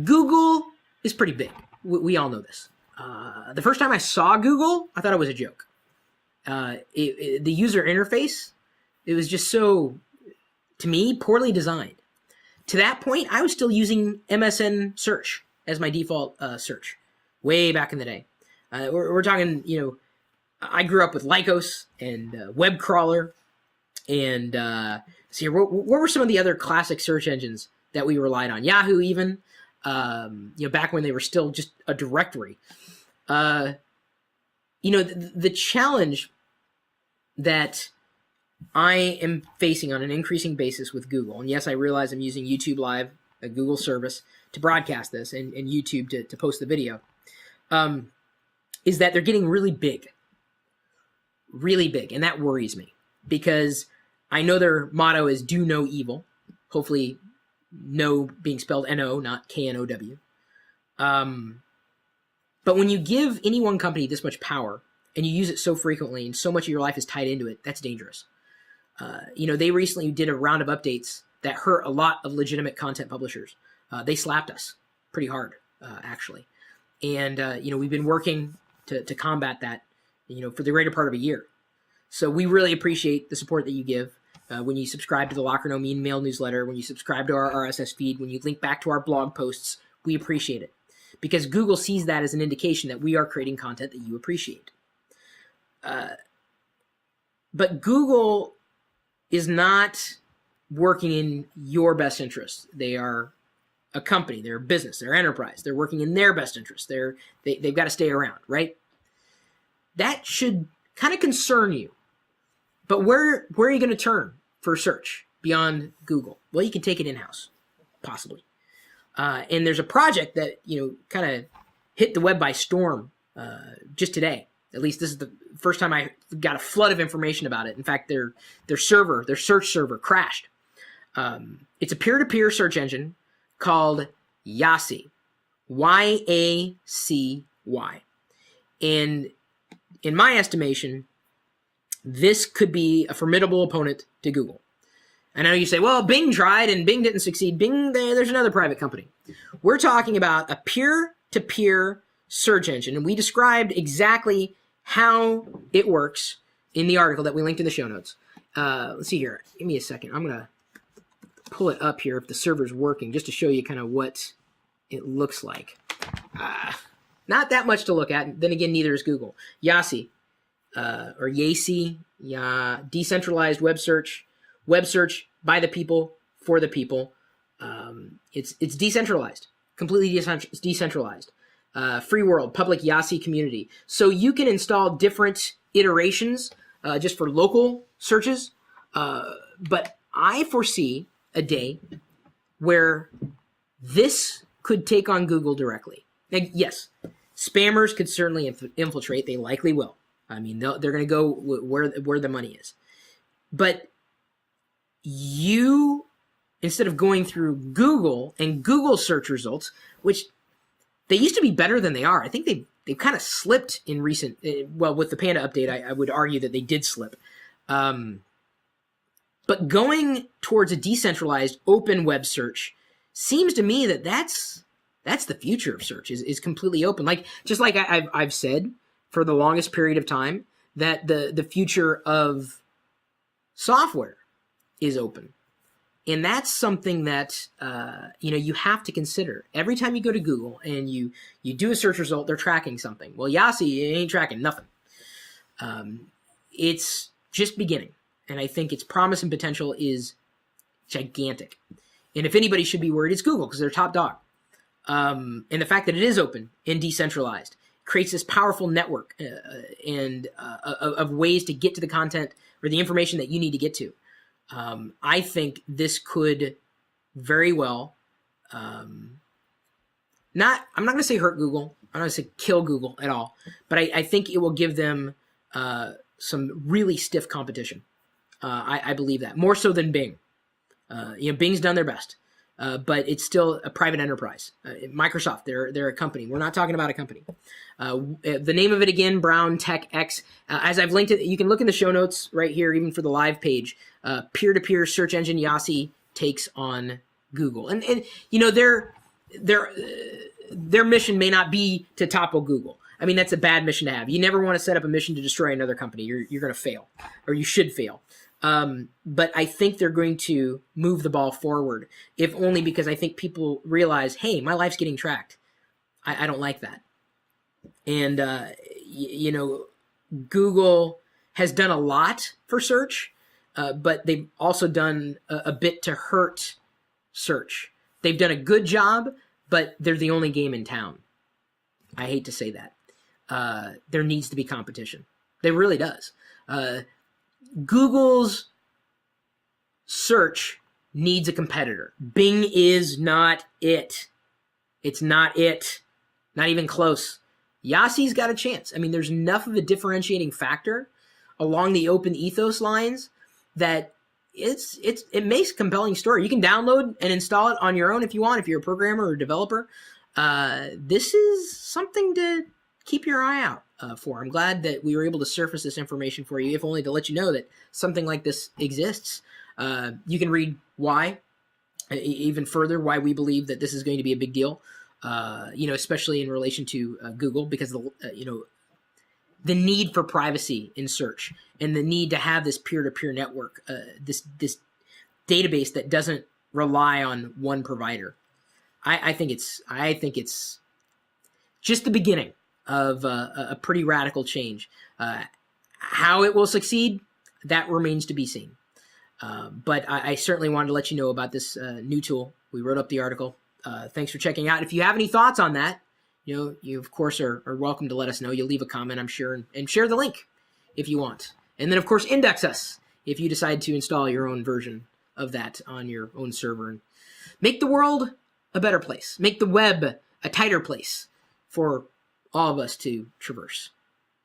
Google is pretty big. We all know this. The first time I saw Google, I thought it was a joke. The user interface, it was just so, to me, poorly designed. To that point, I was still using MSN search as my default search, way back in the day. We're talking, I grew up with Lycos and Web Crawler, and see, what were some of the other classic search engines that we relied on? Yahoo, even, back when they were still just a directory. The challenge that I am facing on an increasing basis with Google, and yes, I realize I'm using YouTube Live, a Google service, to broadcast this, and YouTube to post the video, is that they're getting really big. Really big, and that worries me, because I know their motto is do no evil, hopefully no being spelled N-O, not K-N-O-W. But when you give any one company this much power, and you use it so frequently, and so much of your life is tied into it, that's dangerous. They recently did a round of updates that hurt a lot of legitimate content publishers. They slapped us pretty hard, actually. And, we've been working to combat that, for the greater part of a year. So we really appreciate the support that you give when you subscribe to the Locker No Mean Mail newsletter, when you subscribe to our RSS feed, when you link back to our blog posts. We appreciate it, because Google sees that as an indication that we are creating content that you appreciate. But Google is not working in your best interest. They are a company, they're a business, they're an enterprise. They're working in their best interest. They've got to stay around, right? That should kind of concern you. But where are you going to turn for search beyond Google? Well, you can take it in-house, possibly. And there's a project that, kind of hit the web by storm just today. At least this is the first time I got a flood of information about it. In fact, their search server crashed. It's a peer-to-peer search engine called YaCy, Y-A-C-Y. And in my estimation, this could be a formidable opponent to Google. I know you say, well, Bing tried and Bing didn't succeed. Bing, there's another private company. We're talking about a peer-to-peer search engine, and we described exactly how it works in the article that we linked in the show notes. Let's see here. Give me a second. I'm going to pull it up here if the server's working, just to show you kind of what it looks like. Not that much to look at. Then again, neither is Google. YaCy, or YaCy, decentralized web search by the people, for the people. It's decentralized, completely decentralized. Free world, public YaCy community. So you can install different iterations just for local searches. But I foresee a day where this could take on Google directly. Now, yes, spammers could certainly infiltrate. They likely will. I mean, they're going to go where the money is. But you, instead of going through Google and Google search results, which they used to be better than they are. I think they've kind of slipped in recent, with the Panda update, I would argue that they did slip. But going towards a decentralized open web search seems to me that that's the future of search, is completely open. Just like I've said for the longest period of time, that the future of software is open. And that's something that, you have to consider. Every time you go to Google and you do a search result, they're tracking something. Well, YaCy ain't tracking nothing. It's just beginning. And I think its promise and potential is gigantic. And if anybody should be worried, it's Google, because they're top dog. And the fact that it is open and decentralized creates this powerful network of ways to get to the content or the information that you need to get to. I think this could very well, I'm not going to say hurt Google. I'm not going to say kill Google at all, but I think it will give them some really stiff competition. I believe that, more so than Bing. Bing's done their best, but it's still a private enterprise. Microsoft, they're a company. We're not talking about a company. The name of it again, Brown Tech X. As I've linked it, you can look in the show notes right here, even for the live page. Peer-to-peer search engine YaCy takes on Google, and their mission may not be to topple Google. I mean, that's a bad mission to have. You never want to set up a mission to destroy another company. You're going to fail, or you should fail. But I think they're going to move the ball forward, if only because I think people realize, hey, my life's getting tracked. I don't like that. And, you know, Google has done a lot for search, but they've also done a bit to hurt search. They've done a good job, but they're the only game in town. I hate to say that. There needs to be competition. There really does. Google's search needs a competitor. Bing is not it. It's not it. Not even close. YaCy's got a chance. I mean, there's enough of a differentiating factor along the open ethos lines that it makes a compelling story. You can download and install it on your own if you want, if you're a programmer or a developer. This is something to keep your eye out for. I'm glad that we were able to surface this information for you, if only to let you know that something like this exists. You can read why, even further, why we believe that this is going to be a big deal, you know, especially in relation to Google, because, you know, the need for privacy in search and the need to have this peer-to-peer network, this database that doesn't rely on one provider. I think it's just the beginning of a pretty radical change. How it will succeed, that remains to be seen. But I certainly wanted to let you know about this new tool. We wrote up the article. Thanks for checking out. If you have any thoughts on that, you know, you of course are welcome to let us know. You'll leave a comment, I'm sure, and share the link if you want. And then of course index us if you decide to install your own version of that on your own server and make the world a better place. Make the web a tighter place for all of us to traverse.